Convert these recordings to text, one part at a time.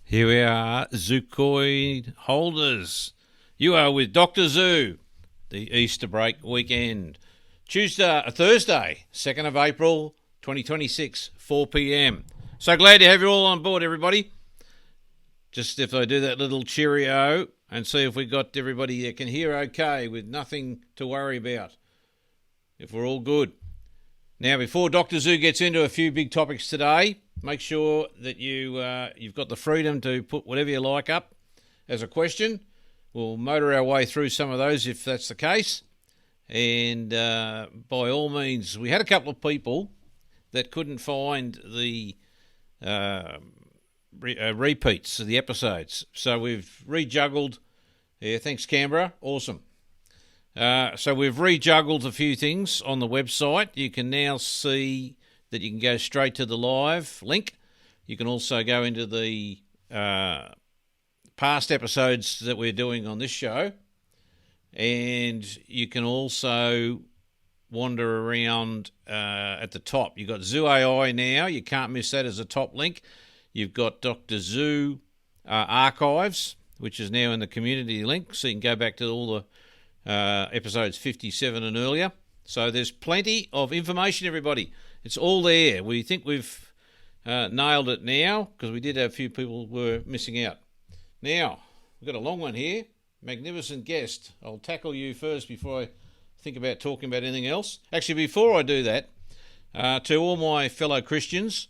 Here we are, Zucoin holders. You are with Dr. Zoo, the Easter break weekend. Thursday, 2nd of April, 2026, 4 p.m. So glad to have you all on board, everybody. Just if I do that little cheerio and see if we got everybody that can hear okay with nothing to worry about. If we're all good. Now, before Dr. Zoo gets into a few big topics today, make sure that you've got the freedom to put whatever you like up as a question. We'll motor our way through some of those if that's the case. And by all means, we had a couple of people that couldn't find the repeats of the episodes. So we've rejuggled. Yeah, thanks, Canberra. Awesome. So we've rejuggled a few things on the website. You can now see that you can go straight to the live link. You can also go into the past episodes that we're doing on this show. And you can also wander around at the top. You've got Zoo AI now. You can't miss that as a top link. You've got Dr. Zoo Archives, which is now in the community link. So you can go back to all the episodes 57 and earlier. So there's plenty of information, everybody. It's all there. We think we've nailed it now because we did have a few people were missing out. Now, we've got a long one here. Magnificent guest. I'll tackle you first before I think about talking about anything else. Actually, before I do that, to all my fellow Christians,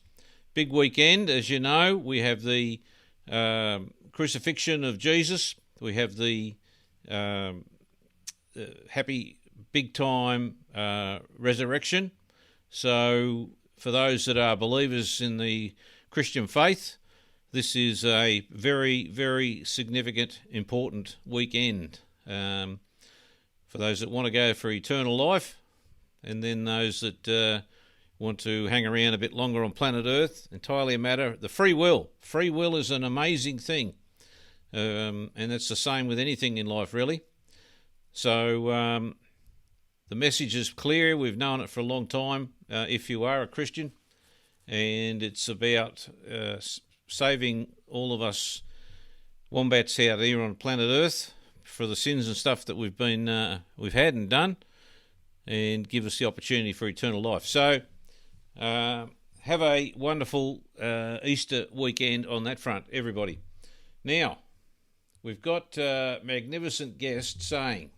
big weekend. As you know, we have the crucifixion of Jesus. We have the happy big time resurrection. So for those that are believers in the Christian faith, this is a very, very significant, important weekend. For those that want to go for eternal life, and then those that want to hang around a bit longer on planet Earth, entirely a matter of the free will. Free will is an amazing thing. And it's the same with anything in life, really. So the message is clear. We've known it for a long time, if you are a Christian. And it's about saving all of us wombats out here on planet Earth for the sins and stuff that we've had and done, and give us the opportunity for eternal life. So have a wonderful Easter weekend on that front, everybody. Now, we've got a magnificent guest saying,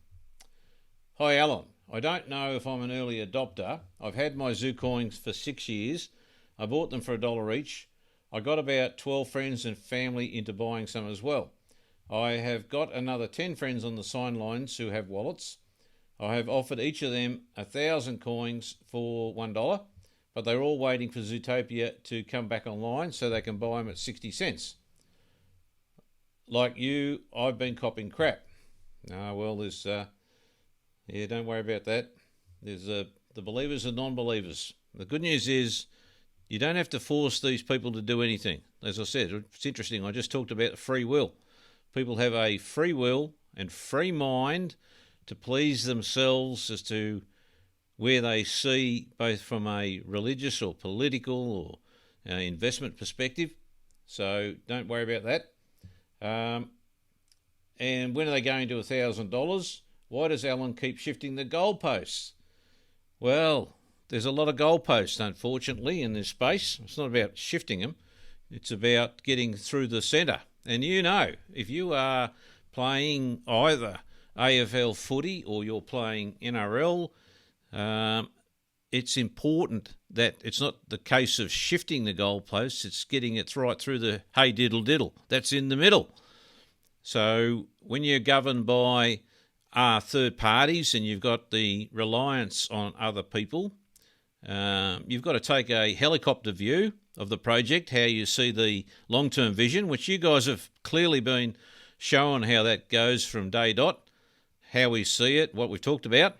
"Hi, Alan. I don't know if I'm an early adopter. I've had my Zucoins for 6 years. I bought them for $1 each. I got about 12 friends and family into buying some as well. I have got another 10 friends on the sidelines who have wallets. I have offered each of them 1,000 coins for $1, but they're all waiting for Zutopia to come back online so they can buy them at 60 cents. Like you, I've been copping crap." Well, there's... Yeah, don't worry about that. There's the believers and non-believers. The good news is you don't have to force these people to do anything. As I said, it's interesting. I just talked about free will. People have a free will and free mind to please themselves as to where they see, both from a religious or political or investment perspective. So don't worry about that. And when are they going to $1,000? Why does Alan keep shifting the goalposts? Well, there's a lot of goalposts, unfortunately, in this space. It's not about shifting them. It's about getting through the centre. And you know, if you are playing either AFL footy or you're playing NRL, it's important that it's not the case of shifting the goalposts, it's getting it right through the hey diddle diddle. That's in the middle. So when you're governed by third parties and you've got the reliance on other people, you've got to take a helicopter view of the project, how you see the long-term vision, which you guys have clearly been showing how that goes from day dot, how we see it, what we've talked about.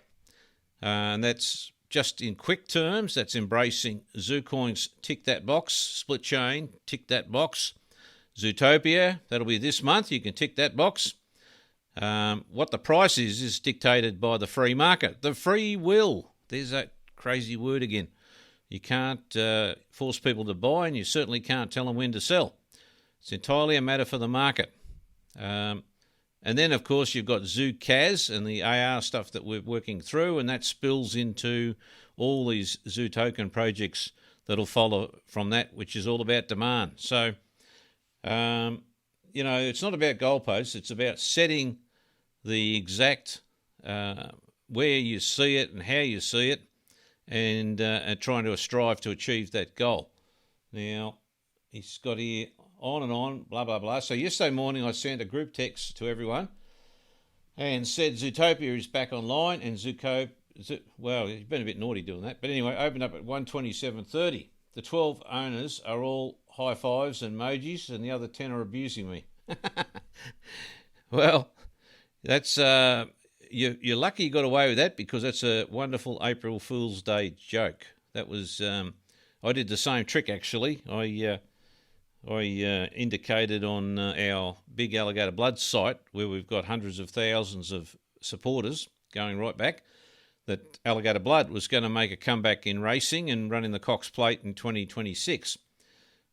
And that's just in quick terms, that's embracing Zucoin's tick that box, SplitChain, tick that box, Zutopia, that'll be this month, you can tick that box. What the price is dictated by the free market. The free will. There's that crazy word again. You can't force people to buy, and you certainly can't tell them when to sell. It's entirely a matter for the market. And then, of course, you've got ZooCaz and the AR stuff that we're working through, and that spills into all these Zoo token projects that'll follow from that, which is all about demand. So, it's not about goalposts. It's about setting the exact where you see it and how you see it, and trying to strive to achieve that goal. Now, he's got here on and on, blah, blah, blah. So yesterday morning I sent a group text to everyone and said Zutopia is back online, and well, he's been a bit naughty doing that. But anyway, opened up at 1:27:30. The 12 owners are all high fives and emojis, and the other 10 are abusing me. Well, that's you're lucky you got away with that, because that's a wonderful April Fool's Day joke. That was I did the same trick actually. I indicated on our Big Alligator Blood site, where we've got hundreds of thousands of supporters going right back, that Alligator Blood was going to make a comeback in racing and running the Cox Plate in 2026.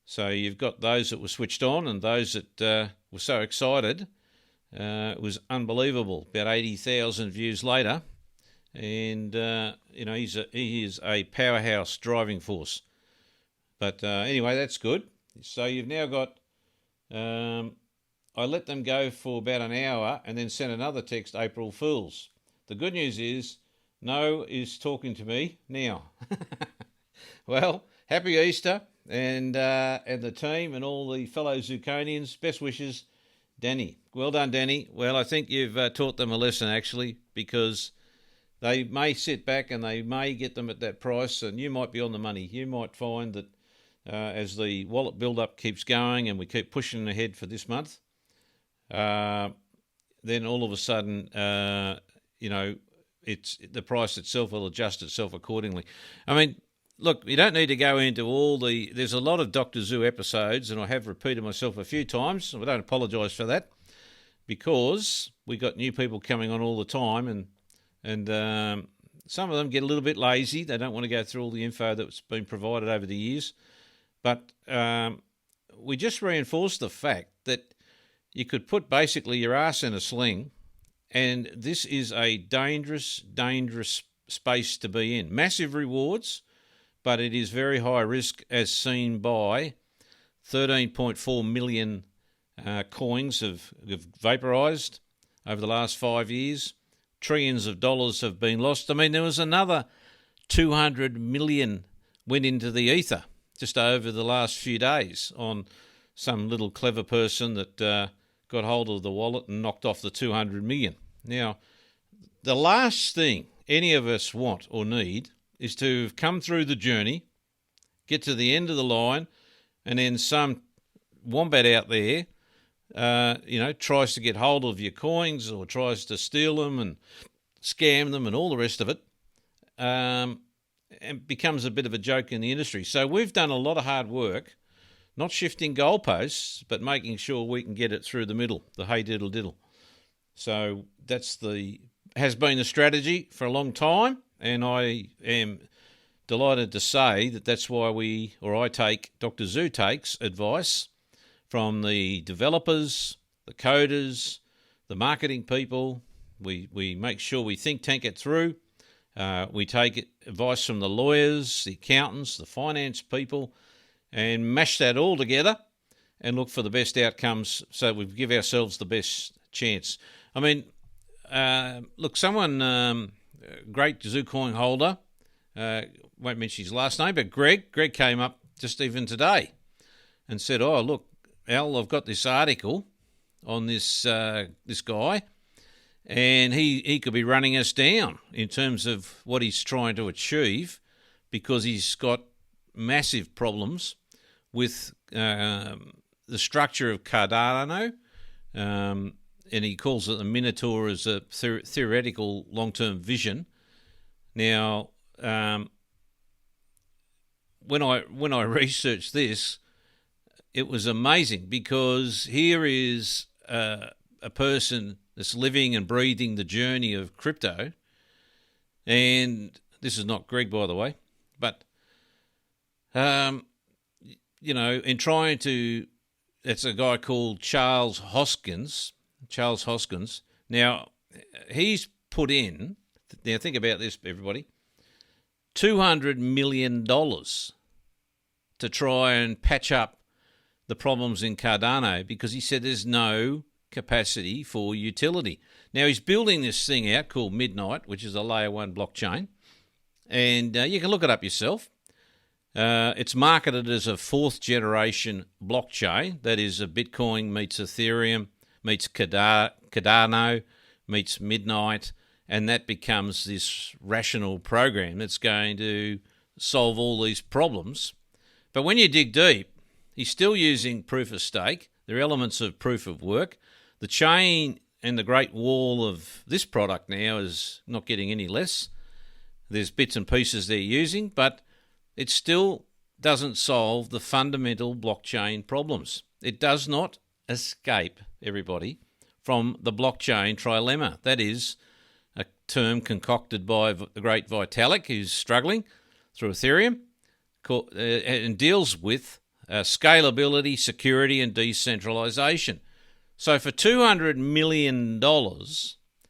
So you've got those that were switched on and those that were so excited. It was unbelievable. About 80,000 views later, and he is a powerhouse driving force. But anyway, that's good. So you've now got. I let them go for about an hour and then sent another text, April Fools. The good news is, No is talking to me now. Well, happy Easter, and the team and all the fellow Zuconians. Best wishes, Danny. Well done, Danny. Well, I think you've taught them a lesson, actually, because they may sit back and they may get them at that price, and you might be on the money. You might find that as the wallet build-up keeps going and we keep pushing ahead for this month, then all of a sudden, it's the price itself will adjust itself accordingly. I mean, look, you don't need to go into all the... There's a lot of Dr. Zoo episodes, and I have repeated myself a few times. I don't apologise for that, because we got new people coming on all the time, and some of them get a little bit lazy. They don't want to go through all the info that's been provided over the years. But we just reinforce the fact that you could put basically your ass in a sling, and this is a dangerous, dangerous space to be in. Massive rewards, but it is very high risk, as seen by 13.4 million coins have vaporised over the last 5 years. Trillions of dollars have been lost. I mean, there was another 200 million went into the ether just over the last few days on some little clever person that got hold of the wallet and knocked off the 200 million. Now, the last thing any of us want or need is to have come through the journey, get to the end of the line, and then some wombat out there, tries to get hold of your coins or tries to steal them and scam them and all the rest of it, and becomes a bit of a joke in the industry. So we've done a lot of hard work, not shifting goalposts, but making sure we can get it through the middle, the hey diddle diddle. So has been the strategy for a long time, and I am delighted to say that that's why Dr. Zoo takes advice from the developers, the coders, the marketing people. We make sure we think tank it through. We take advice from the lawyers, the accountants, the finance people, and mash that all together and look for the best outcomes so we give ourselves the best chance. I mean, look, someone, great Zucoin holder, won't mention his last name, but Greg came up just even today and said, oh, look, Al, I've got this article on this guy, and he could be running us down in terms of what he's trying to achieve, because he's got massive problems with the structure of Cardano, and he calls it the Minotaur as a theoretical long-term vision. Now, when I researched this, it was amazing, because here is a person that's living and breathing the journey of crypto, and this is not Greg, by the way, but in trying to it's a guy called Charles Hoskins. Now, he's put in, now think about this, everybody, $200 million to try and patch up the problems in Cardano because he said there's no capacity for utility. Now, he's building this thing out called Midnight, which is a layer 1 blockchain, and you can look it up yourself. It's marketed as a 4th generation blockchain. That is, a Bitcoin meets Ethereum, meets Cardano, meets Midnight, and that becomes this rational program that's going to solve all these problems. But when you dig deep, he's still using proof of stake. There are elements of proof of work. The chain and the Great Wall of this product now is not getting any less. There's bits and pieces they're using, but it still doesn't solve the fundamental blockchain problems. It does not escape, everybody, from the blockchain trilemma. That is a term concocted by the great Vitalik, who's struggling through Ethereum, and deals with scalability, security, and decentralisation. So for $200 million,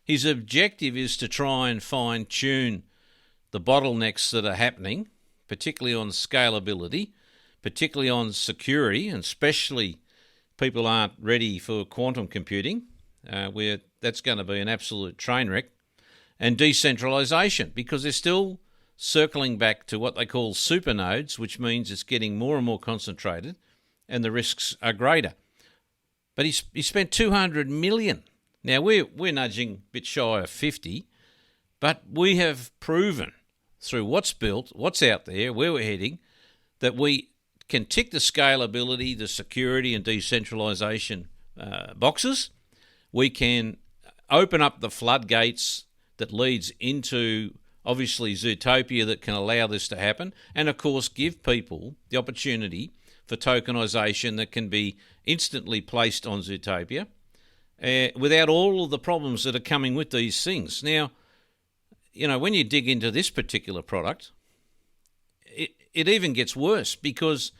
his objective is to try and fine-tune the bottlenecks that are happening, particularly on scalability, particularly on security, and especially people aren't ready for quantum computing, where that's going to be an absolute train wreck, and decentralisation, because they're still circling back to what they call supernodes, which means it's getting more and more concentrated and the risks are greater. But he spent $200 million. Now, we're nudging a bit shy of 50, but we have proven through what's built, what's out there, where we're heading, that we can tick the scalability, the security and decentralisation boxes. We can open up the floodgates that leads into, obviously, Zutopia that can allow this to happen, and, of course, give people the opportunity for tokenization that can be instantly placed on Zutopia without all of the problems that are coming with these things. Now, you know, when you dig into this particular product, it even gets worse because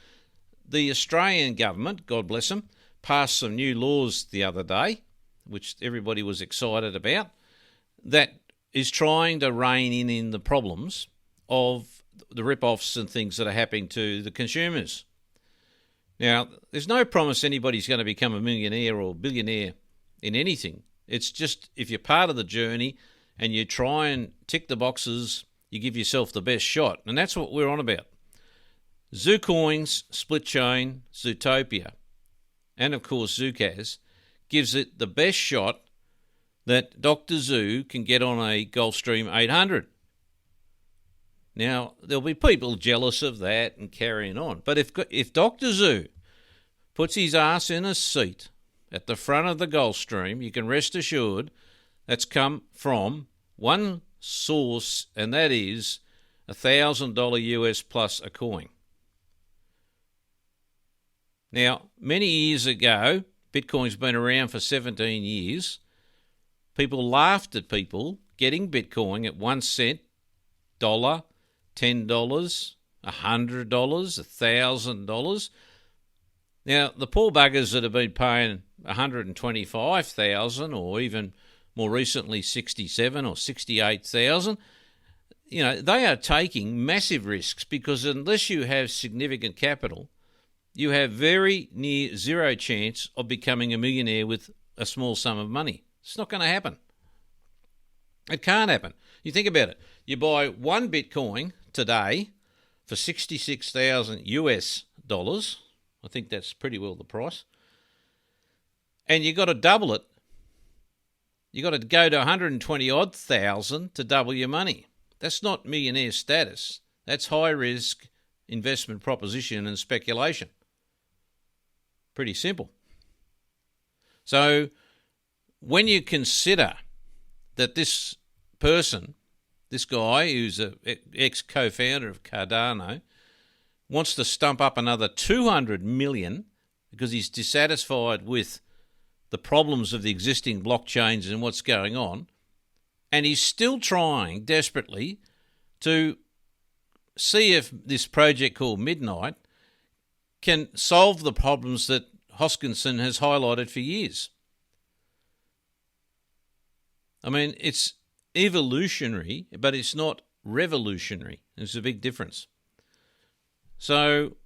the Australian government, God bless them, passed some new laws the other day, which everybody was excited about, that is trying to rein in the problems of the rip-offs and things that are happening to the consumers. Now, there's no promise anybody's going to become a millionaire or billionaire in anything. It's just if you're part of the journey and you try and tick the boxes, you give yourself the best shot. And that's what we're on about. Zucoin's SplitChain, Zutopia, and of course Zukaz, gives it the best shot that Dr. Zu can get on a Gulfstream 800. Now, there'll be people jealous of that and carrying on. But if Dr. Zu puts his ass in a seat at the front of the Gulfstream, you can rest assured that's come from one source, and that is $1,000 US plus a coin. Now, many years ago, Bitcoin's been around for 17 years. People laughed at people getting Bitcoin at 1 cent, dollar, $10, $100, $1,000. Now, the poor buggers that have been paying $125,000 or even more recently 67 or 68,000, you know, they are taking massive risks because unless you have significant capital, you have very near zero chance of becoming a millionaire with a small sum of money. It's not going to happen. It can't happen. You think about it. You buy one Bitcoin today for 66,000 US dollars. I think that's pretty well the price. And you got to double it. You got to go to 120 odd thousand to double your money. That's not millionaire status. That's high risk investment proposition and speculation. Pretty simple. So when you consider that this person, this guy who's an ex-co-founder of Cardano, wants to stump up another 200 million because he's dissatisfied with the problems of the existing blockchains and what's going on, and he's still trying desperately to see if this project called Midnight can solve the problems that Hoskinson has highlighted for years. I mean, it's evolutionary, but it's not revolutionary. There's a big difference. So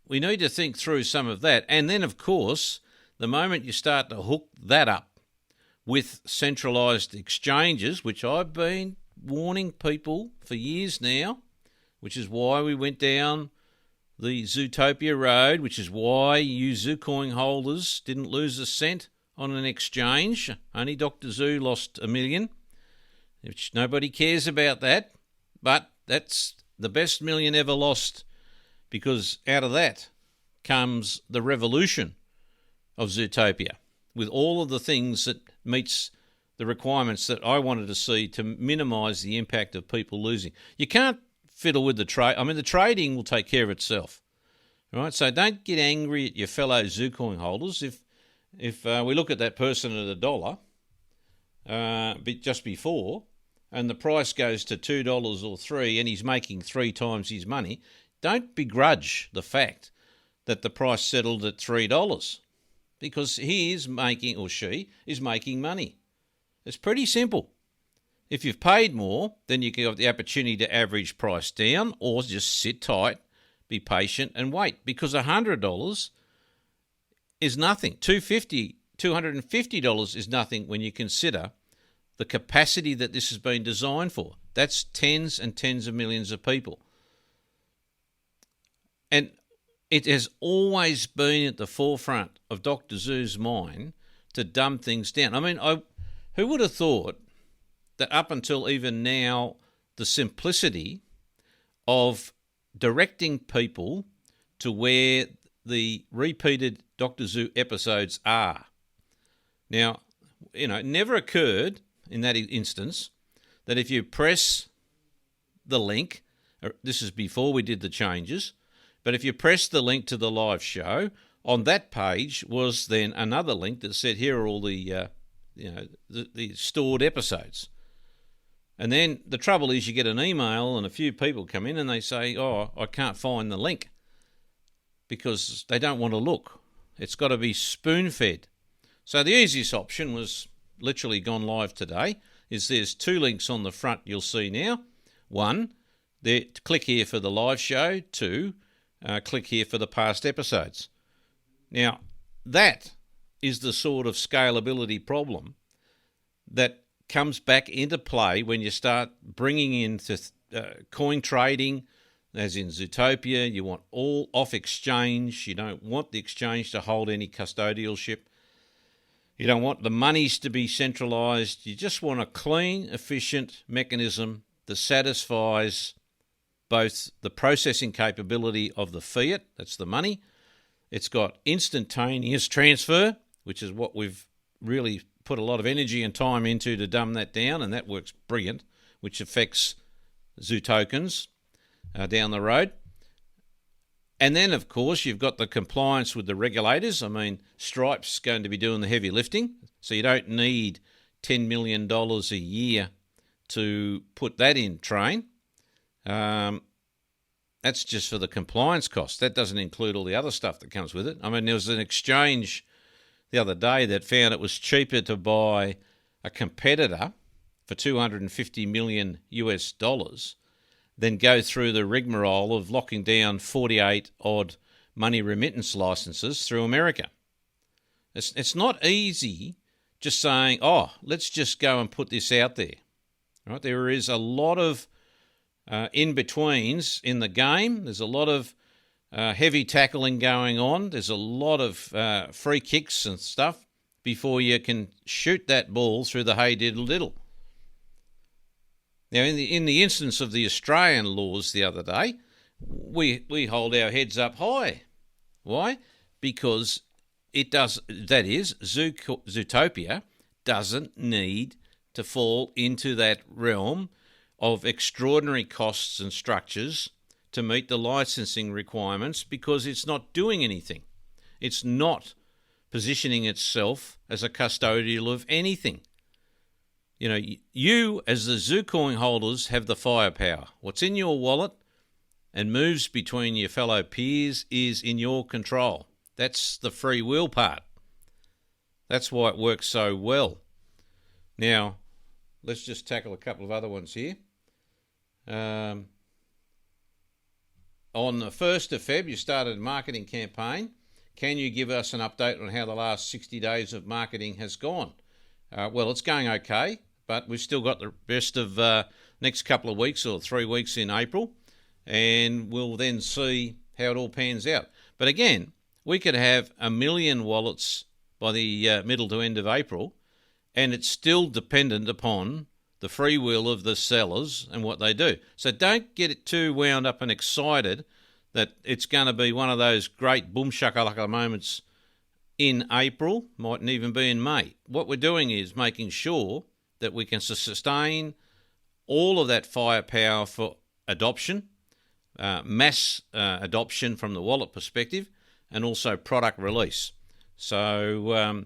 we need to think through some of that. And then, of course, the moment you start to hook that up with centralised exchanges, which I've been warning people for years now, which is why we went down the Zutopia road, which is why you Zucoin holders didn't lose a cent on an exchange. Only Dr. Zoo lost $1 million, which nobody cares about that. But that's the best $1 million ever lost, because out of that comes the revolution of Zutopia, with all of the things that meets the requirements that I wanted to see to minimise the impact of people losing. You can't fiddle with the trade. I mean, the trading will take care of itself, right? So don't get angry at your fellow Zucoin holders. If we look at that person at $1 just before, and the price goes to $2 or $3, and he's making 3 times his money, don't begrudge the fact that the price settled at $3, because he is making, or she is making money. It's pretty simple. If you've paid more, then you have the opportunity to average price down, or just sit tight, be patient and wait, because $100 is nothing. $250 is nothing when you consider the capacity that this has been designed for. That's tens and tens of millions of people. And it has always been at the forefront of Dr. Zoo's mind to dumb things down. I mean, who would have thought that up until even now, the simplicity of directing people to where the repeated Dr. Zoo episodes are. Now, it never occurred in that instance that if you press the link, this is before we did the changes, but if you press the link to the live show, on that page was then another link that said, here are all the stored episodes. And then the trouble is you get an email and a few people come in and they say, oh, I can't find the link, because they don't want to look. It's got to be spoon-fed. So the easiest option was literally gone live today, is there's 2 links on the front you'll see now. 1, there, click here for the live show. 2, click here for the past episodes. Now, that is the sort of scalability problem that comes back into play when you start bringing into coin trading, as in Zutopia. You want all off exchange. You don't want the exchange to hold any custodialship. You don't want the monies to be centralised. You just want a clean, efficient mechanism that satisfies both the processing capability of the fiat, that's the money. It's got instantaneous transfer, which is what we've really put a lot of energy and time into to dumb that down, and that works brilliant, which affects Zoo tokens down the road. And then, of course, you've got the compliance with the regulators. I mean, Stripe's going to be doing the heavy lifting, so you don't need $10 million a year to put that in train. That's just for the compliance cost. That doesn't include all the other stuff that comes with it. I mean, there was an exchange the other day that found it was cheaper to buy a competitor for $250 million than go through the rigmarole of locking down 48 odd money remittance licenses through America. It's not easy just saying, oh, let's just go and put this out there. Right? There is a lot of in-betweens in the game. There's a lot of heavy tackling going on. There's a lot of free kicks and stuff before you can shoot that ball through the hey diddle diddle. Now, in the instance of the Australian laws the other day, we hold our heads up high. Why? Because Zutopia doesn't need to fall into that realm of extraordinary costs and structures to meet the licensing requirements, because it's not doing anything. It's not positioning itself as a custodial of anything. You know, you as the Zucoin holders have the firepower. What's in your wallet and moves between your fellow peers is in your control. That's the free will part. That's why it works so well. Now, let's just tackle a couple of other ones here. On the 1st of Feb, you started a marketing campaign. Can you give us an update on how the last 60 days of marketing has gone? Well, it's going okay, but we've still got the rest of next couple of weeks or 3 weeks in April, and we'll then see how it all pans out. But again, we could have 1 million wallets by the middle to end of April, and it's still dependent upon the free will of the sellers and what they do. So don't get it too wound up and excited that it's going to be one of those great boom shakalaka moments in April, mightn't even be in May. What we're doing is making sure that we can sustain all of that firepower for adoption, mass adoption from the wallet perspective, and also product release. So,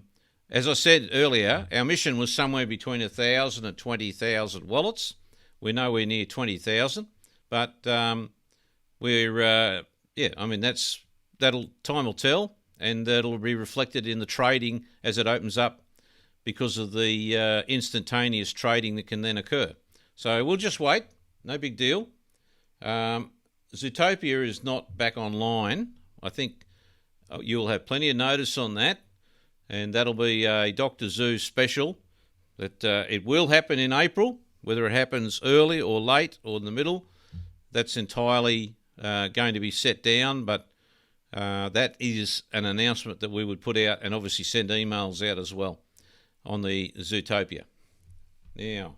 as I said earlier, our mission was somewhere between 1,000 and 20,000 wallets. We're nowhere near 20,000, but time will tell, and that'll be reflected in the trading as it opens up because of the instantaneous trading that can then occur. So we'll just wait, no big deal. Zutopia is not back online. I think you'll have plenty of notice on that, and that'll be a Dr. Zoo special. That it will happen in April, whether it happens early or late or in the middle, that's entirely going to be set down, but that is an announcement that we would put out and obviously send emails out as well on the Zutopia. Now,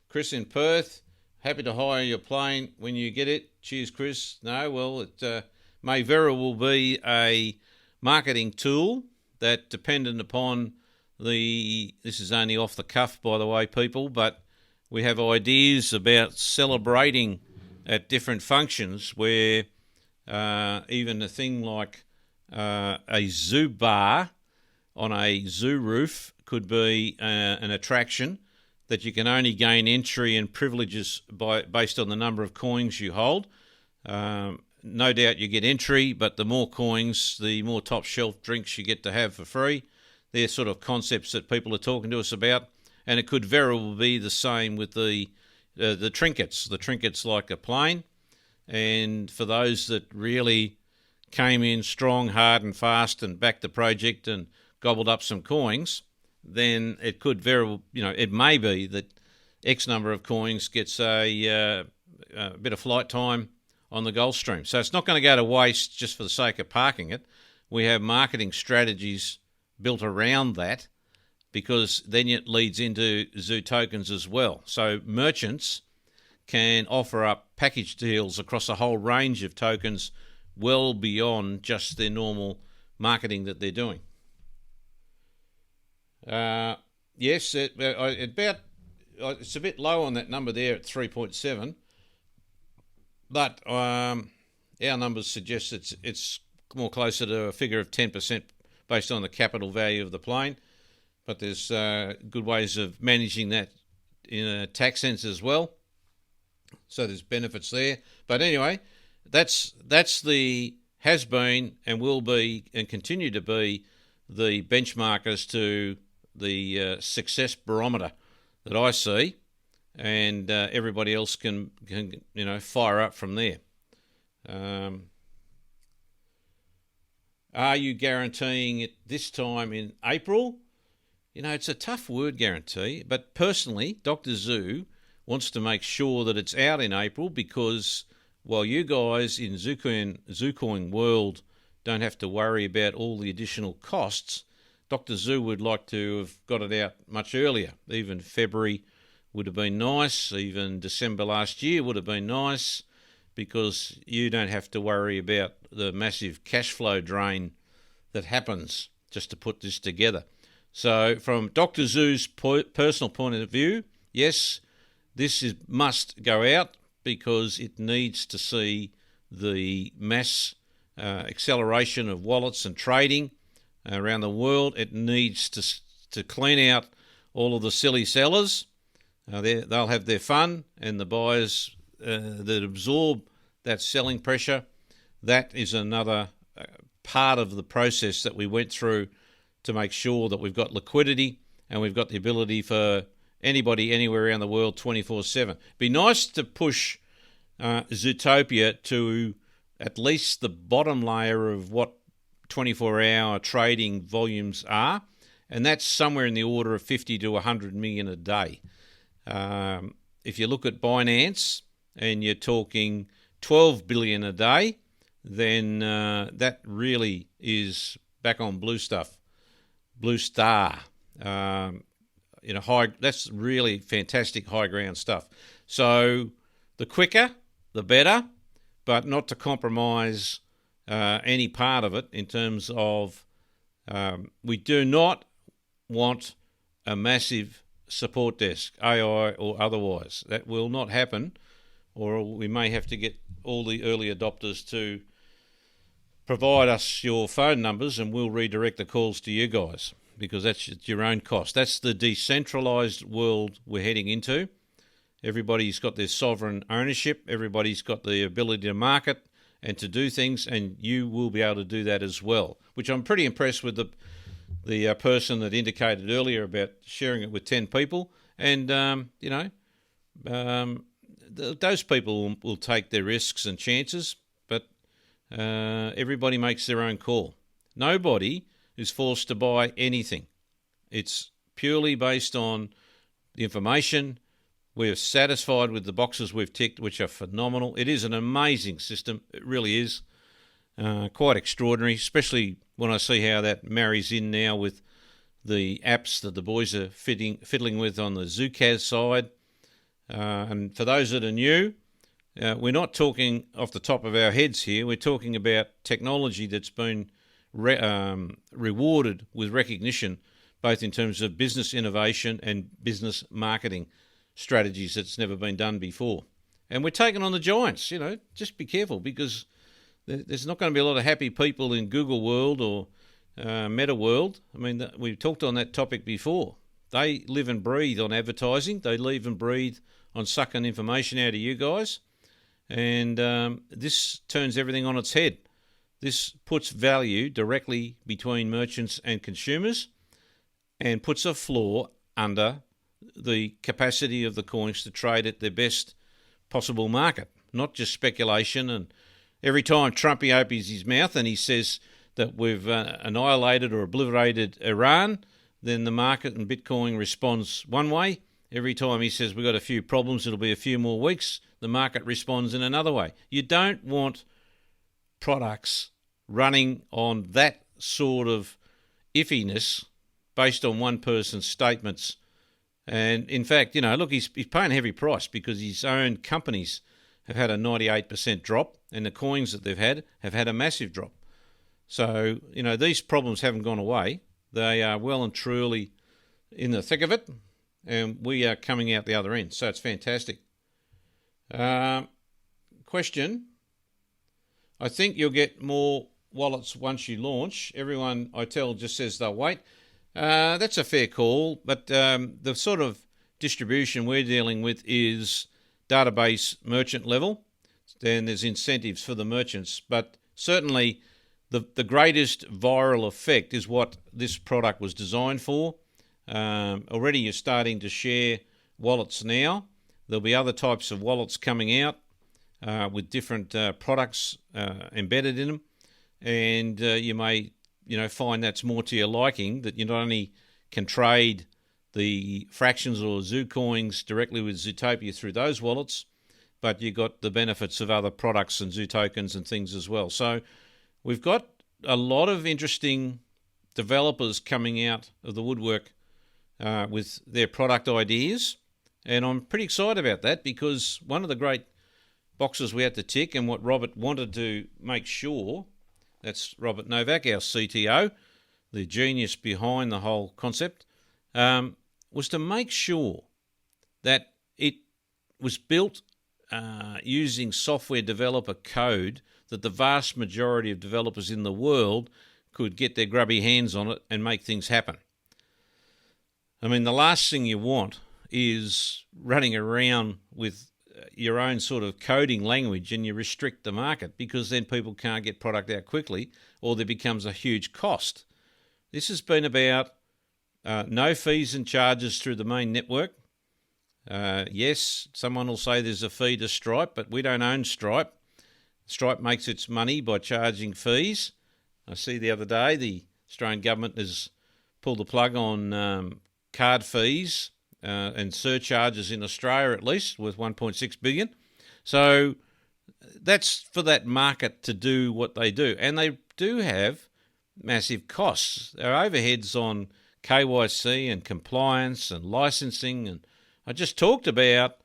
Chris in Perth, happy to hire your plane when you get it. Cheers, Chris. No, well, it may very well be a marketing tool that, dependent upon this is only off the cuff, by the way, people, but we have ideas about celebrating at different functions where even a thing like a zoo bar on a zoo roof could be an attraction that you can only gain entry and privileges based on the number of coins you hold. No doubt you get entry, but the more coins, the more top shelf drinks you get to have for free. They're sort of concepts that people are talking to us about, and it could very well be the same with the trinkets. The trinkets like a plane, and for those that really came in strong, hard and fast and backed the project and gobbled up some coins, then it could very well, it may be that X number of coins gets a bit of flight time on the Gulfstream. So it's not going to go to waste just for the sake of parking it. We have marketing strategies built around that, because then it leads into Zoo tokens as well. So merchants can offer up package deals across a whole range of tokens well beyond just their normal marketing that they're doing. Yes, it's a bit low on that number there at 3.7, but our numbers suggest it's more closer to a figure of 10% based on the capital value of the plane. But there's good ways of managing that in a tax sense as well. So there's benefits there. But anyway, that's the has been and will be and continue to be the benchmark as to the success barometer that I see, and everybody else can fire up from there. Are you guaranteeing it this time in April? It's a tough word, guarantee, but personally, Dr. Zoo wants to make sure that it's out in April, because while you guys in Zucoin world don't have to worry about all the additional costs, Dr. Zoo would like to have got it out much earlier. Even February would have been nice, even December last year would have been nice, because you don't have to worry about the massive cash flow drain that happens just to put this together. So from Dr. Zoo's personal point of view, yes, this must go out, because it needs to see the mass acceleration of wallets and trading around the world. It needs to clean out all of the silly sellers. They'll have their fun, and the buyers that absorb that selling pressure that is another part of the process that we went through to make sure that we've got liquidity and we've got the ability for anybody anywhere around the world 24/7. Be nice to push Zutopia to at least the bottom layer of what 24-hour trading volumes are, and that's somewhere in the order of 50 to 100 million a day. If you look at Binance and you're talking 12 billion a day, then that really is back on Blue Star. That's really fantastic high ground stuff. So the quicker, the better, but not to compromise any part of it in terms of we do not want a massive support desk, AI or otherwise. That will not happen, or we may have to get all the early adopters to provide us your phone numbers and we'll redirect the calls to you guys, because that's at your own cost. That's the decentralised world we're heading into. Everybody's got their sovereign ownership. Everybody's got the ability to market and to do things, and you will be able to do that as well, which I'm pretty impressed with the person that indicated earlier about sharing it with 10 people. And, those people will take their risks and chances, but everybody makes their own call. Nobody is forced to buy anything. It's purely based on the information. We're satisfied with the boxes we've ticked, which are phenomenal. It is an amazing system. It really is. Quite extraordinary, especially when I see how that marries in now with the apps that the boys are fiddling with on the Zukaz side. And for those that are new, we're not talking off the top of our heads here. We're talking about technology that's been rewarded with recognition, both in terms of business innovation and business marketing strategies that's never been done before. And we're taking on the giants. Just be careful, because there's not going to be a lot of happy people in Google world or Meta world. I mean, we've talked on that topic before. They live and breathe on advertising. They live and breathe on sucking information out of you guys. And this turns everything on its head. This puts value directly between merchants and consumers and puts a floor under the capacity of the coins to trade at their best possible market, not just speculation. And every time Trumpy opens his mouth and he says that we've annihilated or obliterated Iran, then the market and Bitcoin responds one way. Every time he says we've got a few problems, it'll be a few more weeks, the market responds in another way. You don't want products running on that sort of iffiness based on one person's statements. And in fact, look, he's paying a heavy price because his own companies have had a 98% drop, and the coins that they've had have had a massive drop. So, these problems haven't gone away. They are well and truly in the thick of it, and we are coming out the other end. So it's fantastic. Question. I think you'll get more wallets once you launch. Everyone I tell just says they'll wait. That's a fair call, but the sort of distribution we're dealing with is database merchant level. Then there's incentives for the merchants, but certainly the greatest viral effect is what this product was designed for. Already you're starting to share wallets now. There'll be other types of wallets coming out with different products embedded in them, and you may find that's more to your liking, that you not only can trade the fractions or Zucoins directly with Zutopia through those wallets, but you got the benefits of other products and Zutokens and things as well. So we've got a lot of interesting developers coming out of the woodwork with their product ideas, and I'm pretty excited about that, because one of the great boxes we had to tick, and what Robert wanted to make sure, that's Robert Novak, our CTO, the genius behind the whole concept, was to make sure that it was built using software developer code that the vast majority of developers in the world could get their grubby hands on it and make things happen. I mean, the last thing you want is running around with your own sort of coding language and you restrict the market, because then people can't get product out quickly or there becomes a huge cost. This has been about no fees and charges through the main network. Yes, someone will say there's a fee to Stripe, but we don't own Stripe. Stripe makes its money by charging fees. I see the other day the Australian government has pulled the plug on card fees and surcharges in Australia, at least, worth $1.6 billion. So that's for that market to do what they do. And they do have massive costs. There are overheads on KYC and compliance and licensing. And I just talked about,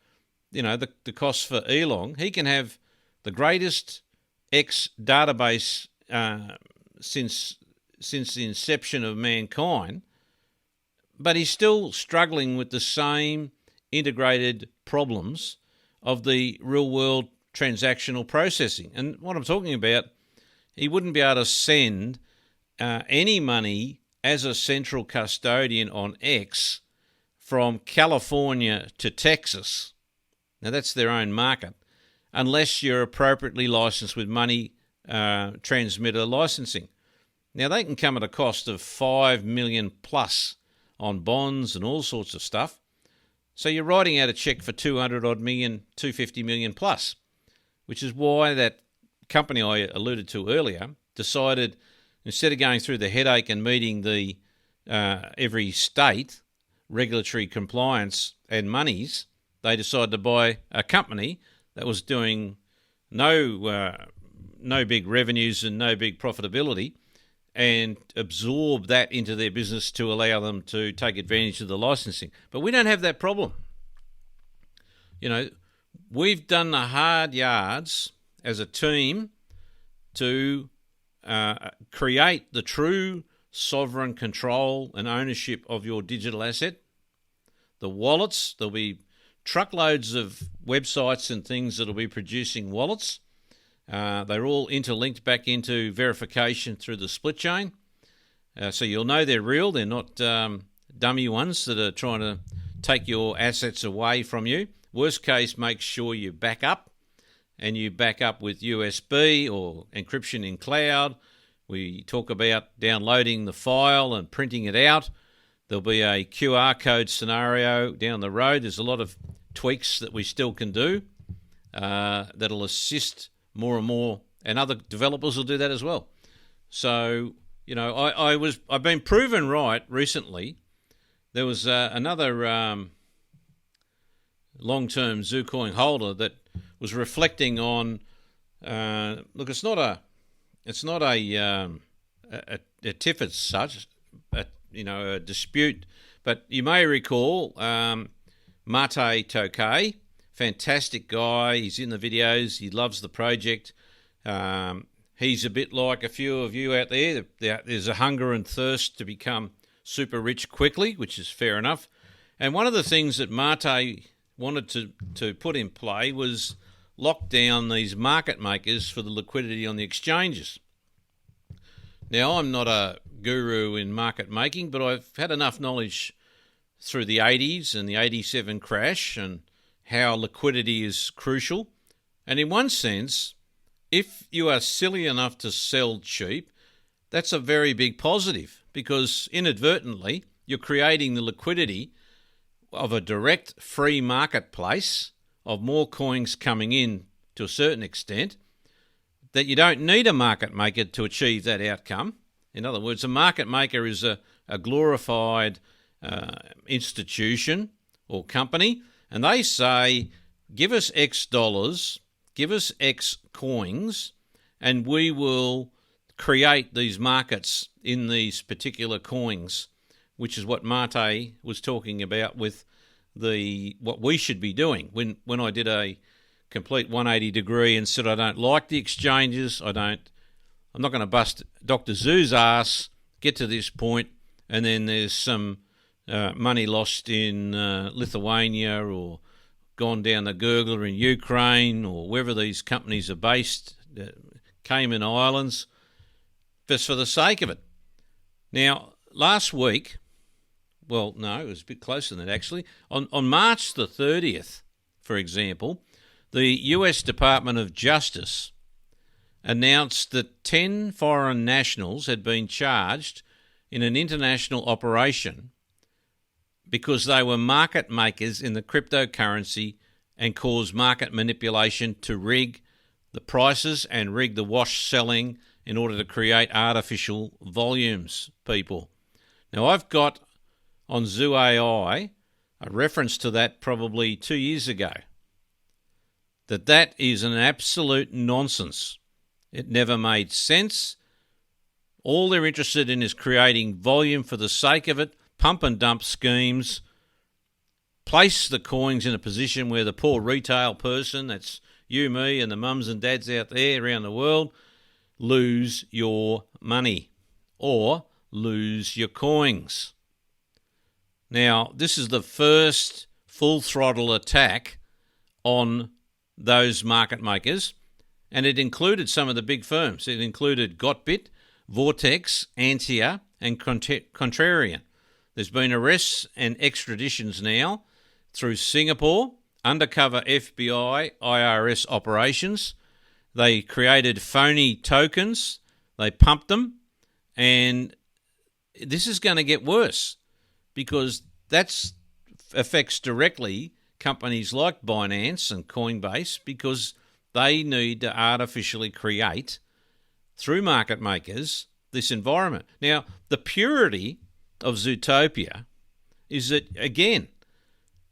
the costs for Elon. He can have the greatest X database since the inception of mankind, but he's still struggling with the same integrated problems of the real-world transactional processing. And what I'm talking about, he wouldn't be able to send any money as a central custodian on X from California to Texas. Now, that's their own market, unless you're appropriately licensed with money transmitter licensing. Now, they can come at a cost of $5 million plus on bonds and all sorts of stuff. So you're writing out a cheque for 200 odd million, 250 million plus, which is why that company I alluded to earlier decided, instead of going through the headache and meeting the every state regulatory compliance and monies, they decided to buy a company that was doing no big revenues and no big profitability, and absorb that into their business to allow them to take advantage of the licensing. But we don't have that problem. We've done the hard yards as a team to create the true sovereign control and ownership of your digital asset. The wallets, there'll be truckloads of websites and things that'll be producing wallets. They're all interlinked back into verification through the SplitChain. So you'll know they're real. They're not dummy ones that are trying to take your assets away from you. Worst case, make sure you back up, and you back up with USB or encryption in cloud. We talk about downloading the file and printing it out. There'll be a QR code scenario down the road. There's a lot of tweaks that we still can do that'll assist more and more, and other developers will do that as well. So, I've been proven right recently. There was another long-term Zucoin holder that was reflecting on. Look, it's not a tiff as such, a dispute. But you may recall Mate Tokay. Fantastic guy. He's in the videos. He loves the project. He's a bit like a few of you out there. There's a hunger and thirst to become super rich quickly, which is fair enough. And one of the things that Mate wanted to put in play was lock down these market makers for the liquidity on the exchanges. Now, I'm not a guru in market making, but I've had enough knowledge through the 80s and the 87 crash and how liquidity is crucial. And in one sense, if you are silly enough to sell cheap, that's a very big positive, because inadvertently you're creating the liquidity of a direct free marketplace of more coins coming in to a certain extent, that you don't need a market maker to achieve that outcome. In other words, a market maker is a glorified institution or company, and they say, give us X dollars, give us X coins, and we will create these markets in these particular coins, which is what Mate was talking about with what we should be doing. When I did a complete 180 degree and said I don't like the exchanges, I'm not going to bust Dr. Zoo's ass, get to this point, and then there's some money lost in Lithuania or gone down the gurgler in Ukraine or wherever these companies are based, Cayman Islands, just for the sake of it. Now, last week, well, no, it was a bit closer than that actually, on March the 30th, for example, The US Department of Justice announced that 10 foreign nationals had been charged in an international operation because they were market makers in the cryptocurrency and caused market manipulation to rig the prices and rig the wash selling in order to create artificial volumes, people. Now, I've got on ZooAI a reference to that probably 2 years ago, that is an absolute nonsense. It never made sense. All they're interested in is creating volume for the sake of it, pump and dump schemes, place the coins in a position where the poor retail person, that's you, me, and the mums and dads out there around the world, lose your money or lose your coins. Now, this is the first full throttle attack on those market makers, and it included some of the big firms. It included Gotbit, Vortex, Antia, and Contrarian. There's been arrests and extraditions now through Singapore, undercover FBI, IRS operations. They created phony tokens, they pumped them, and this is going to get worse because that affects directly companies like Binance and Coinbase because they need to artificially create, through market makers, this environment. Now, the purity of Zutopia is that, again,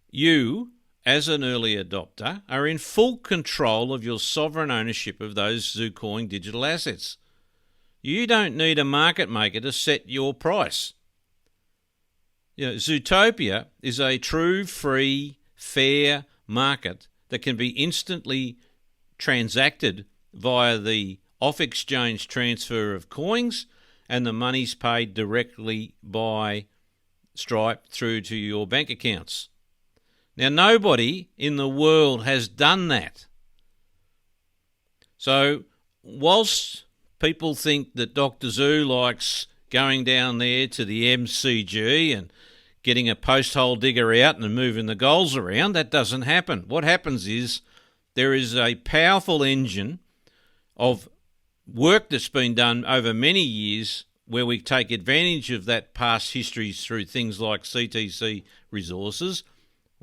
you, as an early adopter, are in full control of your sovereign ownership of those Zucoin digital assets. You don't need a market maker to set your price. Zutopia is a true, free, fair market that can be instantly transacted via the off-exchange transfer of coins, and the money's paid directly by Stripe through to your bank accounts. Now, nobody in the world has done that. So, whilst people think that Dr. Zoo likes going down there to the MCG and getting a post-hole digger out and moving the goals around, that doesn't happen. What happens is there is a powerful engine of work that's been done over many years where we take advantage of that past histories through things like CTC resources,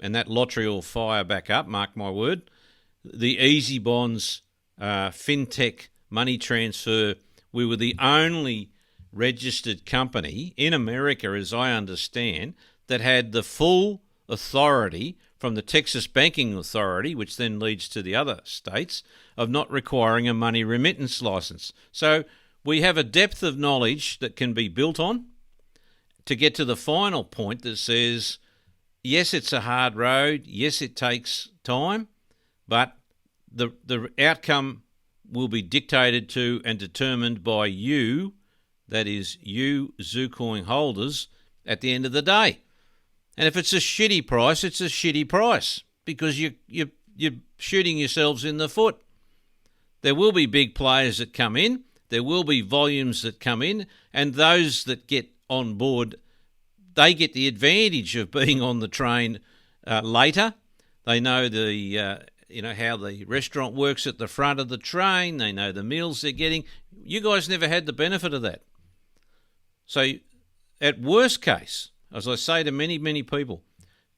and that lottery will fire back up, mark my word. The Easy Bonds fintech money transfer, we were the only registered company in America, as I understand, that had the full authority from the Texas Banking Authority, which then leads to the other states, of not requiring a money remittance license. So we have a depth of knowledge that can be built on to get to the final point that says, yes, it's a hard road, yes, it takes time, but the outcome will be dictated to and determined by you, that is, you Zucoin holders, at the end of the day. And if it's a shitty price, it's a shitty price because you're shooting yourselves in the foot. There will be big players that come in, there will be volumes that come in, and those that get on board, they get the advantage of being on the train later. They know how the restaurant works at the front of the train. They know the meals they're getting. You guys never had the benefit of that. So at worst case, as I say to many, many people,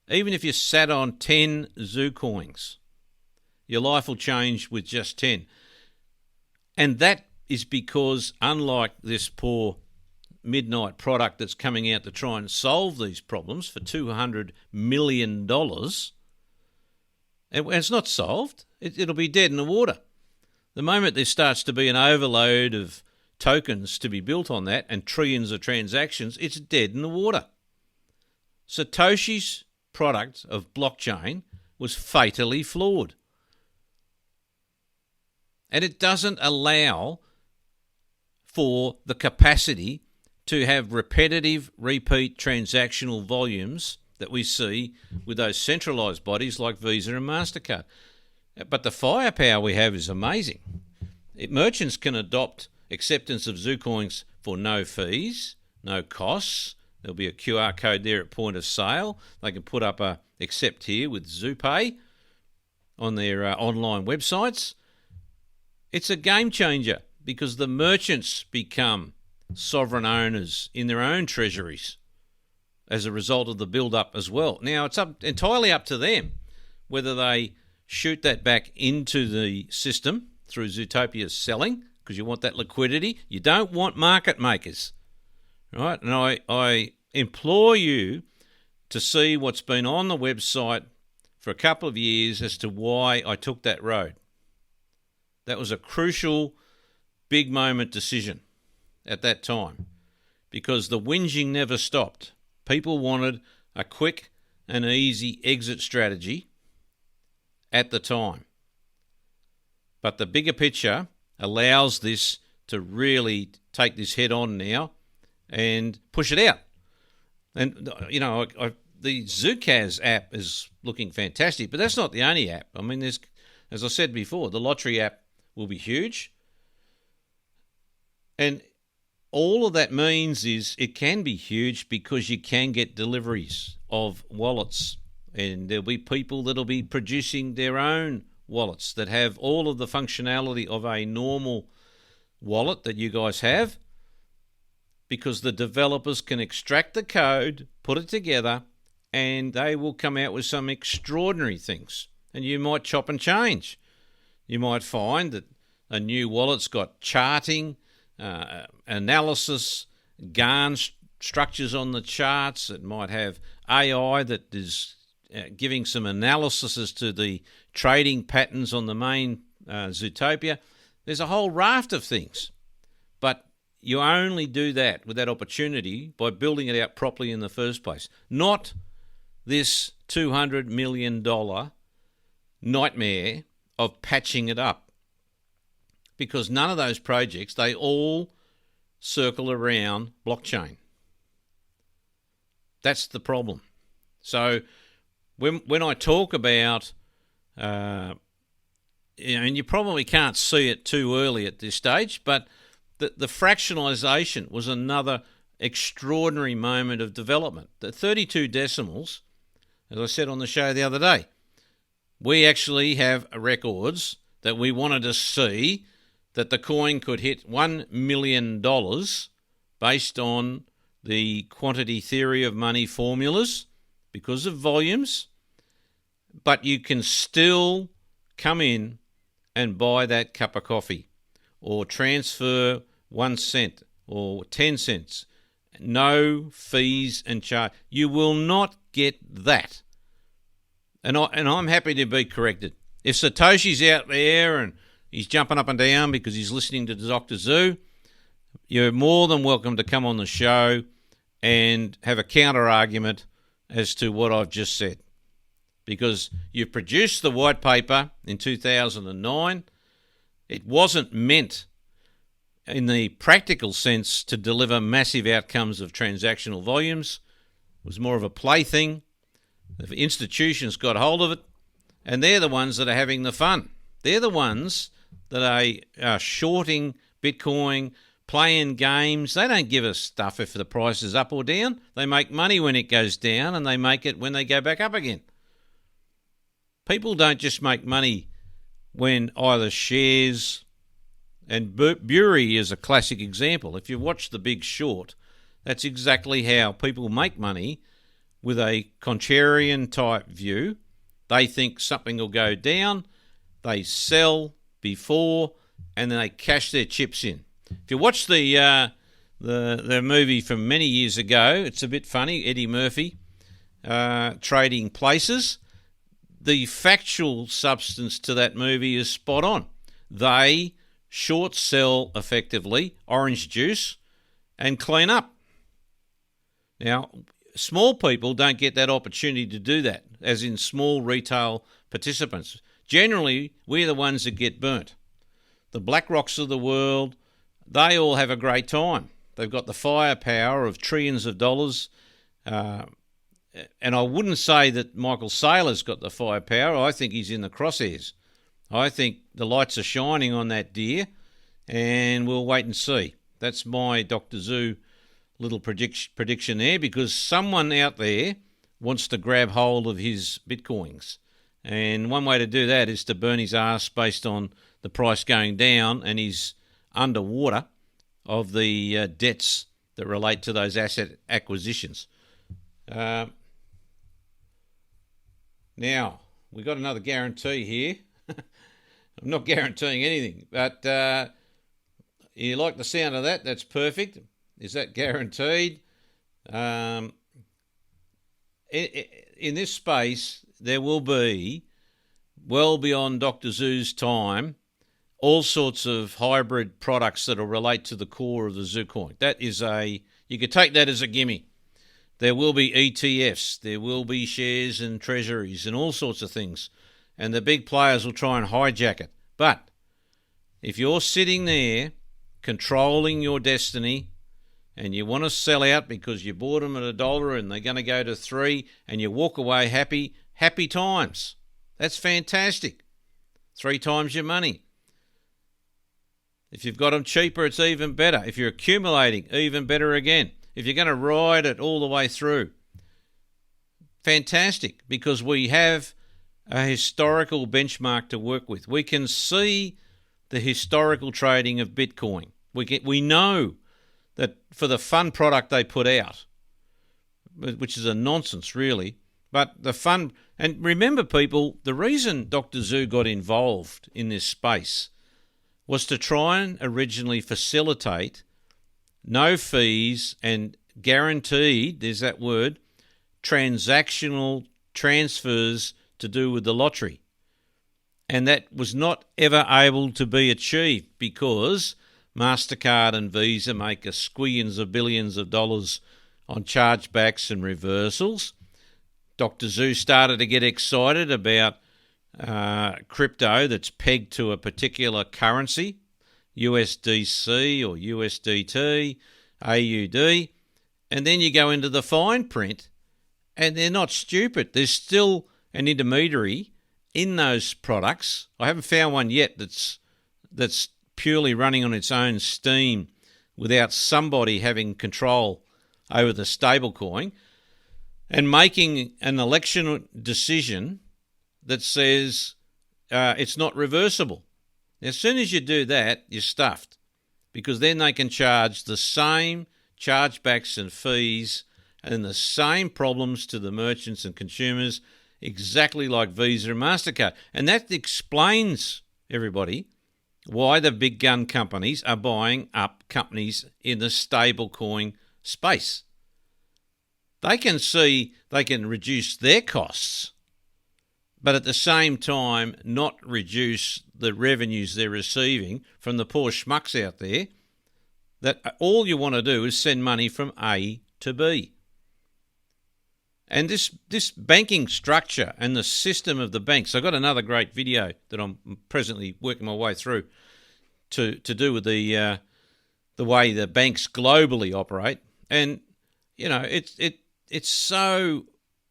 even if you sat on 10 Zucoins, your life will change with just 10. And that is because, unlike this poor midnight product that's coming out to try and solve these problems for $200 million, and it's not solved. It'll be dead in the water. The moment there starts to be an overload of tokens to be built on that and trillions of transactions, it's dead in the water. Satoshi's product of blockchain was fatally flawed. And it doesn't allow for the capacity to have repetitive, repeat transactional volumes that we see with those centralised bodies like Visa and MasterCard. But the firepower we have is amazing. Merchants can adopt acceptance of Zucoins for no fees, no costs. There'll be a QR code there at point of sale. They can put up a accept here with ZuPay on their online websites. It's a game changer because the merchants become sovereign owners in their own treasuries as a result of the build-up as well. Now, it's entirely up to them whether they shoot that back into the system through Zutopia selling, because you want that liquidity. You don't want market makers, right? And I implore you to see what's been on the website for a couple of years as to why I took that road. That was a crucial, big moment decision at that time because the whinging never stopped. People wanted a quick and easy exit strategy at the time. But the bigger picture allows this to really take this head on now and push it out. And, you know, the Zukaz app is looking fantastic, but that's not the only app. I mean, there's, as I said before, the lottery app will be huge. And all of that means is it can be huge because you can get deliveries of wallets, and there'll be people that'll be producing their own wallets that have all of the functionality of a normal wallet that you guys have, because the developers can extract the code, put it together, and they will come out with some extraordinary things. And you might chop and change. You might find that a new wallet's got charting, analysis, Gann structures on the charts. It might have AI that is giving some analysis as to the trading patterns on the main Zutopia. There's a whole raft of things. But you only do that with that opportunity by building it out properly in the first place. Not this $200 million nightmare of patching it up. Because none of those projects, they all circle around blockchain. That's the problem. So when I talk about, and you probably can't see it too early at this stage, but the fractionalisation was another extraordinary moment of development. The 32 decimals, as I said on the show the other day, we actually have records that we wanted to see that the coin could hit $1 million based on the quantity theory of money formulas because of volumes, but you can still come in and buy that cup of coffee or transfer 1 cent or 10 cents. No fees and charge. You will not get that. And I'm happy to be corrected. If Satoshi's out there and he's jumping up and down because he's listening to Dr. Zoo, you're more than welcome to come on the show and have a counter-argument as to what I've just said. Because you produced the white paper in 2009. It wasn't meant in the practical sense to deliver massive outcomes of transactional volumes. It was more of a plaything. The institutions got hold of it, and they're the ones that are having the fun. They're the ones that are shorting Bitcoin, playing games. They don't give us stuff if the price is up or down. They make money when it goes down, and they make it when they go back up again. People don't just make money when either shares, and Bury is a classic example. If you watch The Big Short, that's exactly how people make money with a contrarian type view. They think something will go down, they sell before, and then they cash their chips in. If you watch the movie from many years ago, it's a bit funny, Eddie Murphy, Trading Places. The factual substance to that movie is spot on. They short sell effectively orange juice and clean up. Now, small people don't get that opportunity to do that, as in small retail participants. Generally, we're the ones that get burnt. The BlackRocks of the world, they all have a great time. They've got the firepower of trillions of dollars. And I wouldn't say that Michael Saylor's got the firepower. I think he's in the crosshairs. I think the lights are shining on that deer, and we'll wait and see. That's my Dr. Zoo little prediction there, because someone out there wants to grab hold of his Bitcoins. And one way to do that is to burn his ass based on the price going down and he's underwater of the debts that relate to those asset acquisitions. Now, we've got another guarantee here. I'm not guaranteeing anything, but you like the sound of that? That's perfect. Is that guaranteed? In this space, there will be, well beyond Dr. Zoo's time, all sorts of hybrid products that will relate to the core of the Zucoin. You could take that as a gimme. There will be ETFs, there will be shares and treasuries and all sorts of things. And the big players will try and hijack it. But if you're sitting there controlling your destiny and you want to sell out because you bought them at $1 and they're going to go to $3 and you walk away happy times. That's fantastic. 3 times your money. If you've got them cheaper, it's even better. If you're accumulating, even better again. If you're going to ride it all the way through, fantastic, because we have a historical benchmark to work with. We can see the historical trading of Bitcoin. We know that for the fun product they put out, which is a nonsense really, but the fun, and remember people, the reason Dr. Zoo got involved in this space was to try and originally facilitate no fees and guaranteed, there's that word, transactional transfers to do with the lottery. And that was not ever able to be achieved because MasterCard and Visa make a squillions of billions of dollars on chargebacks and reversals. Dr. Zoo started to get excited about crypto that's pegged to a particular currency, USDC or USDT, AUD, and then you go into the fine print and they're not stupid. There's still an intermediary in those products. I haven't found one yet that's purely running on its own steam without somebody having control over the stablecoin and making an election decision that says it's not reversible. As soon as you do that, you're stuffed, because then they can charge the same chargebacks and fees and the same problems to the merchants and consumers exactly like Visa and MasterCard. And that explains, everybody, why the big gun companies are buying up companies in the stablecoin space. They can see they can reduce their costs, but at the same time not reduce the revenues they're receiving from the poor schmucks out there, that all you want to do is send money from A to B. And this banking structure and the system of the banks, I've got another great video that I'm presently working my way through to do with the way the banks globally operate. And, you know, it's so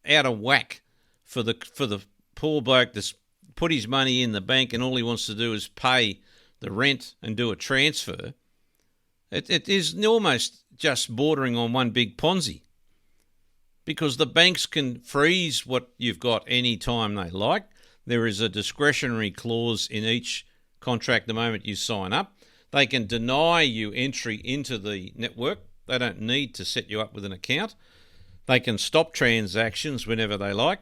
out of whack for the poor bloke that's put his money in the bank and all he wants to do is pay the rent and do a transfer. It is almost just bordering on one big Ponzi, because the banks can freeze what you've got any time they like. There is a discretionary clause in each contract the moment you sign up. They can deny you entry into the network. They don't need to set you up with an account. They can stop transactions whenever they like.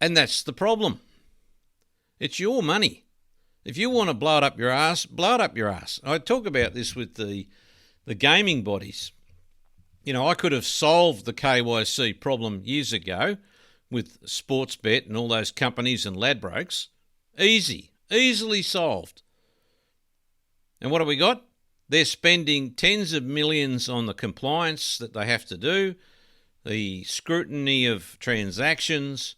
And that's the problem. It's your money. If you want to blow it up your ass, blow it up your ass. I talk about this with the gaming bodies. You know, I could have solved the KYC problem years ago with Sportsbet and all those companies and Ladbrokes. Easily solved. And what have we got? They're spending tens of millions on the compliance that they have to do, the scrutiny of transactions,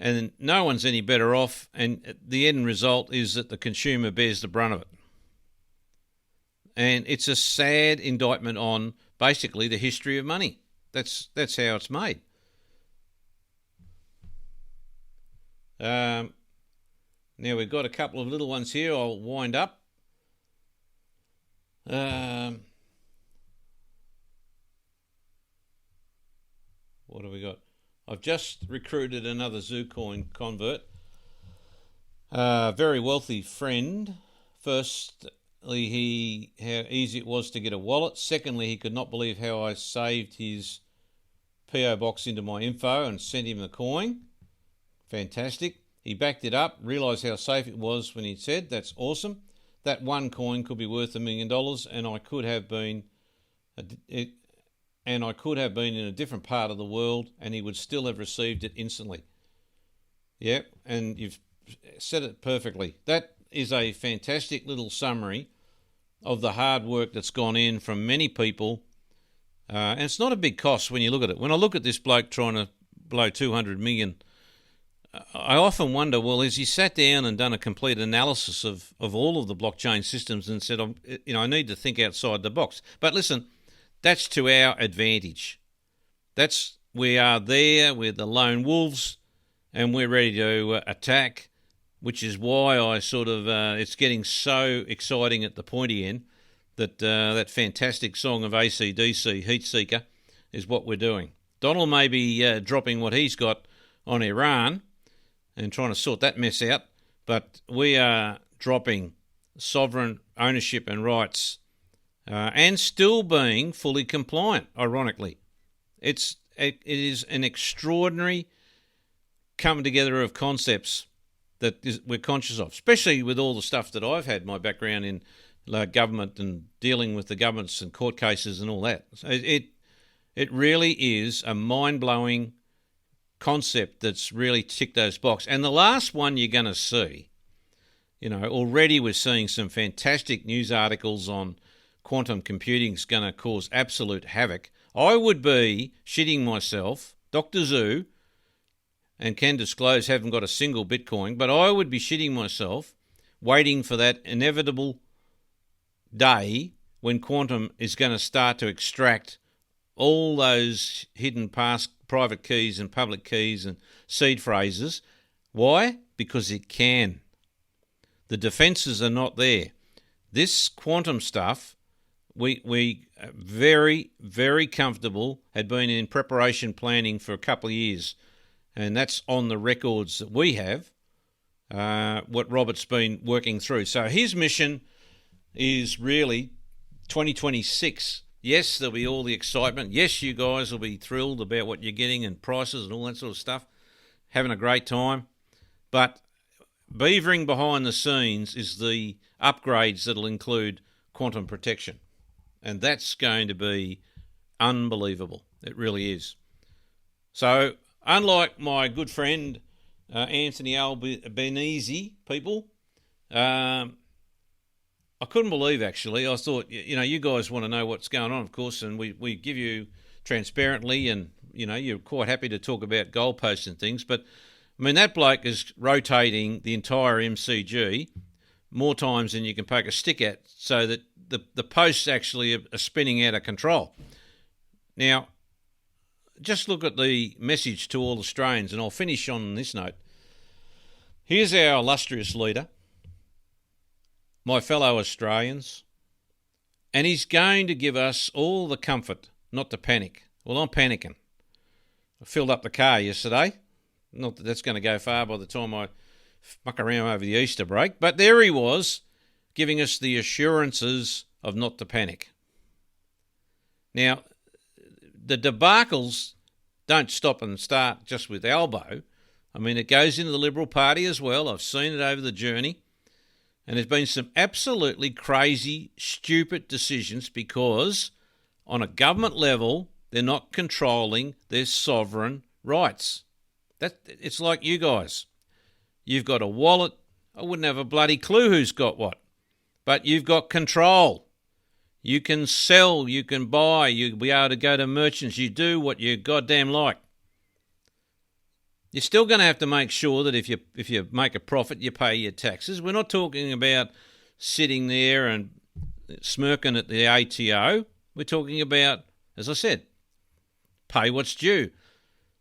and no one's any better off, and the end result is that the consumer bears the brunt of it. And it's a sad indictment on basically the history of money. That's how it's made. Now we've got a couple of little ones here. I'll wind up. What have we got? I've just recruited another Zucoin convert. Very wealthy friend. Firstly, how easy it was to get a wallet. Secondly, he could not believe how I saved his PO box into my info and sent him the coin. Fantastic. He backed it up, realised how safe it was when he said, that's awesome. That one coin could be worth $1 million, and I could have been in a different part of the world, and he would still have received it instantly. Yeah, and you've said it perfectly. That is a fantastic little summary of the hard work that's gone in from many people, and it's not a big cost when you look at it. When I look at this bloke trying to blow 200 million, I often wonder, well, has he sat down and done a complete analysis of all of the blockchain systems and said, I need to think outside the box? But listen, that's to our advantage. We are there, we're the lone wolves, and we're ready to attack, which is why I it's getting so exciting at the pointy end that that fantastic song of AC/DC, Heat Seeker, is what we're doing. Donald may be dropping what he's got on Iran and trying to sort that mess out, but we are dropping sovereign ownership and rights and still being fully compliant, ironically. It is an extraordinary coming together of concepts that we're conscious of, especially with all the stuff that I've had, my background in government and dealing with the governments and court cases and all that. So it really is a mind-blowing concept that's really ticked those boxes. And the last one you're going to see, already we're seeing some fantastic news articles on quantum computing is going to cause absolute havoc. I would be shitting myself, Dr. Zoo, and can disclose haven't got a single Bitcoin, but I would be shitting myself waiting for that inevitable day when quantum is going to start to extract all those hidden private keys and public keys and seed phrases. Why? Because it can. The defences are not there. This quantum stuff, we very, very comfortable, had been in preparation planning for a couple of years, and that's on the records that we have, what Robert's been working through. So his mission is really 2026. Yes, there'll be all the excitement. Yes, you guys will be thrilled about what you're getting and prices and all that sort of stuff, having a great time. But beavering behind the scenes is the upgrades that'll include quantum protection. And that's going to be unbelievable. It really is. So, unlike my good friend Anthony Albanese, people, I couldn't believe, actually. I thought, you guys want to know what's going on, of course, and we give you transparently, and, you're quite happy to talk about goalposts and things. But, that bloke is rotating the entire MCG more times than you can poke a stick at, so that the posts actually are spinning out of control. Now, just look at the message to all Australians, and I'll finish on this note. Here's our illustrious leader, my fellow Australians, and he's going to give us all the comfort not to panic. Well, I'm panicking. I filled up the car yesterday. Not that that's going to go far by the time I muck around over the Easter break, but there he was, giving us the assurances of not to panic. Now, the debacles don't stop and start just with Albo. It goes into the Liberal Party as well. I've seen it over the journey. And there's been some absolutely crazy, stupid decisions because on a government level, they're not controlling their sovereign rights. It's like you guys. You've got a wallet. I wouldn't have a bloody clue who's got what. But you've got control. You can sell, you can buy, you'll be able to go to merchants. You do what you goddamn like. You're still going to have to make sure that if you make a profit, you pay your taxes. We're not talking about sitting there and smirking at the ATO. We're talking about, as I said, pay what's due.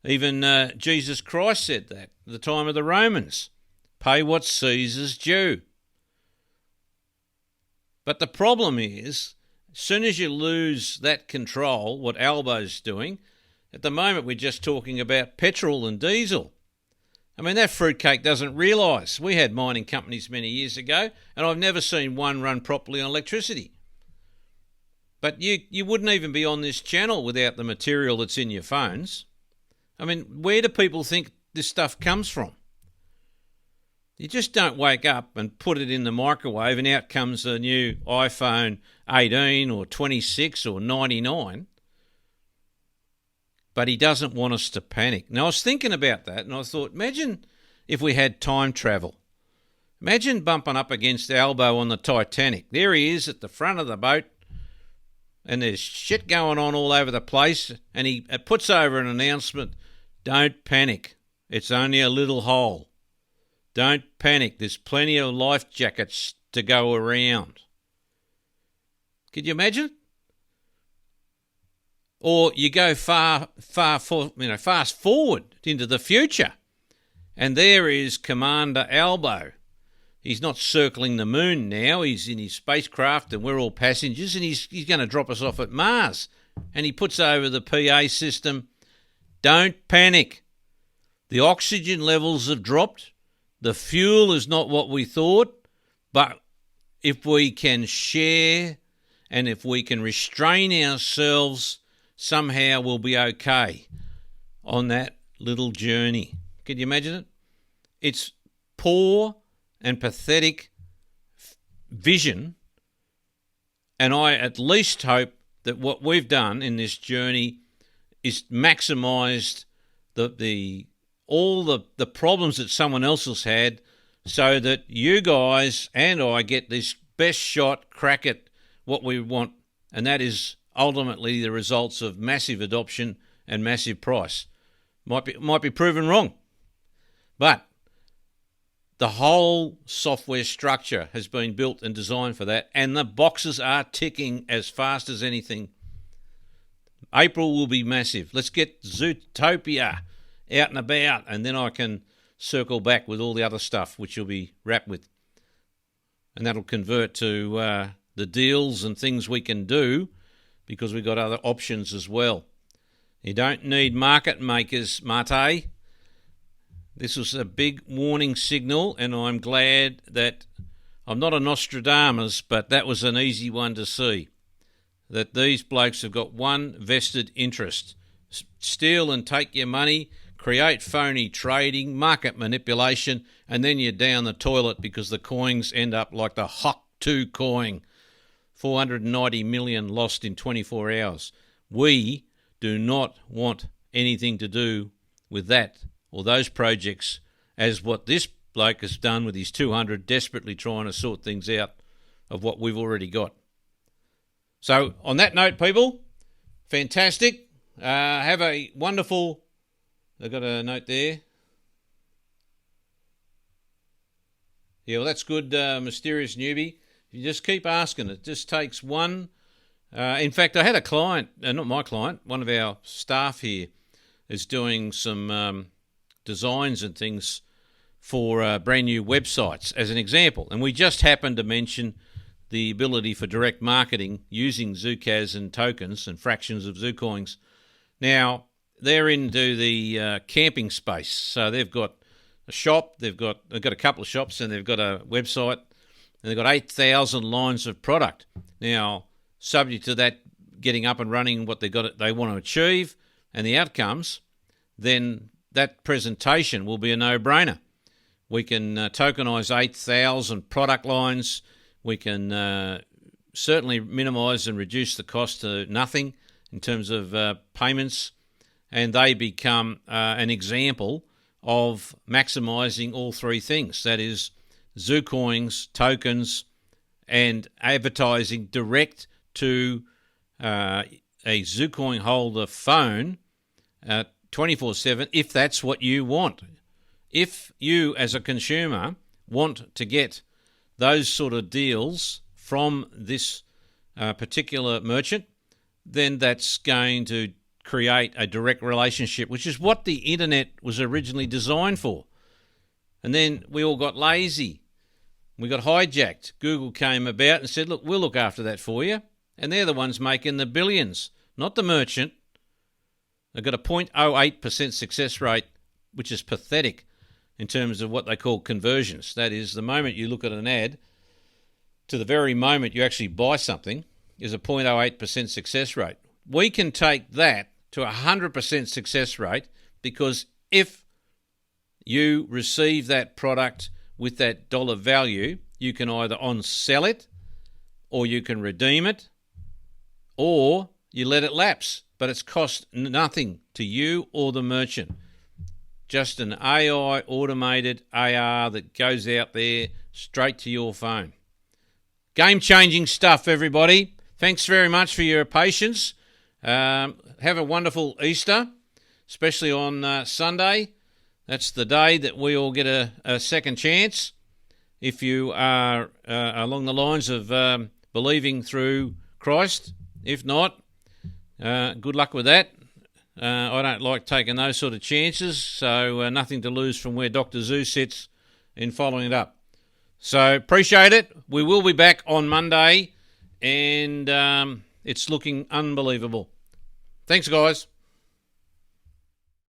Even Jesus Christ said that at the time of the Romans. Pay what Caesar's due. But the problem is, as soon as you lose that control, what Albo's doing, At the moment, we're just talking about petrol and diesel. I mean, that fruitcake doesn't realise. We had mining companies many years ago, and I've never seen one run properly on electricity. But you wouldn't even be on this channel without the material that's in your phones. I mean, where do people think this stuff comes from? You just don't wake up and put it in the microwave and out comes a new iPhone 18 or 26 or 99. But he doesn't want us to panic. Now, I was thinking about that and I thought, imagine if we had time travel. Imagine bumping up against Albo on the Titanic. There he is at the front of the boat and there's shit going on all over the place and he puts over an announcement, don't panic, it's only a little hole. Don't panic, there's plenty of life jackets to go around. Could you imagine? Or you go fast forward into the future, and there is Commander Albo. He's not circling the moon now. He's in his spacecraft, and we're all passengers, and he's going to drop us off at Mars. And he puts over the PA system, "Don't panic. The oxygen levels have dropped. The fuel is not what we thought, but if we can share and if we can restrain ourselves, somehow we'll be okay on that little journey." Can you imagine it? It's poor and pathetic vision, and I at least hope that what we've done in this journey is maximised all the problems that someone else has had, so that you guys and I get this best shot crack at what we want, and that is ultimately the results of massive adoption and massive price. Might be proven wrong, but the whole software structure has been built and designed for that, and the boxes are ticking as fast as anything. April will be massive. Let's get Zutopia out and about, and then I can circle back with all the other stuff which you'll be wrapped with. And that'll convert to the deals and things we can do, because we've got other options as well. You don't need market makers, Mate. This was a big warning signal, and I'm glad that I'm not a Nostradamus, but that was an easy one to see, that these blokes have got one vested interest: steal and take your money, create phony trading, market manipulation, and then you're down the toilet because the coins end up like the HOC2 coin. 490 million lost in 24 hours. We do not want anything to do with that or those projects, as what this bloke has done with his 200, desperately trying to sort things out of what we've already got. So on that note, people, fantastic. Have a wonderful... I've got a note there. Yeah, well, that's good, mysterious newbie. You just keep asking. It just takes one. In fact, I had a client, not my client, one of our staff here is doing some designs and things for brand new websites as an example. And we just happened to mention the ability for direct marketing using Zucas and tokens and fractions of Zucoins. Now, they're into the camping space. So they've got a shop, they've got a couple of shops, and they've got a website, and they've got 8,000 lines of product. Now, subject to that getting up and running what they want to achieve and the outcomes, then that presentation will be a no-brainer. We can tokenise 8,000 product lines. We can certainly minimise and reduce the cost to nothing in terms of payments, and they become an example of maximising all three things. That is, Zucoins, tokens, and advertising direct to a Zucoin holder phone 24/7, if that's what you want. If you, as a consumer, want to get those sort of deals from this particular merchant, then that's going to create a direct relationship, which is what the internet was originally designed for. And then we all got lazy. We got hijacked. Google came about and said, look, we'll look after that for you. And they're the ones making the billions, not the merchant. They've got a 0.08% success rate, which is pathetic in terms of what they call conversions. That is, the moment you look at an ad to the very moment you actually buy something is a 0.08% success rate. We can take that to a 100% success rate, because if you receive that product with that dollar value, you can either on-sell it, or you can redeem it, or you let it lapse. But it's cost nothing to you or the merchant. Just an AI automated AR that goes out there straight to your phone. Game-changing stuff, everybody. Thanks very much for your patience. Have a wonderful Easter, especially on Sunday. That's the day that we all get a second chance. If you are along the lines of believing through Christ. If not, good luck with that. I don't like taking those sort of chances, so nothing to lose from where Dr. Zoo sits in following it up. So appreciate it. We will be back on Monday, and it's looking unbelievable. Thanks, guys.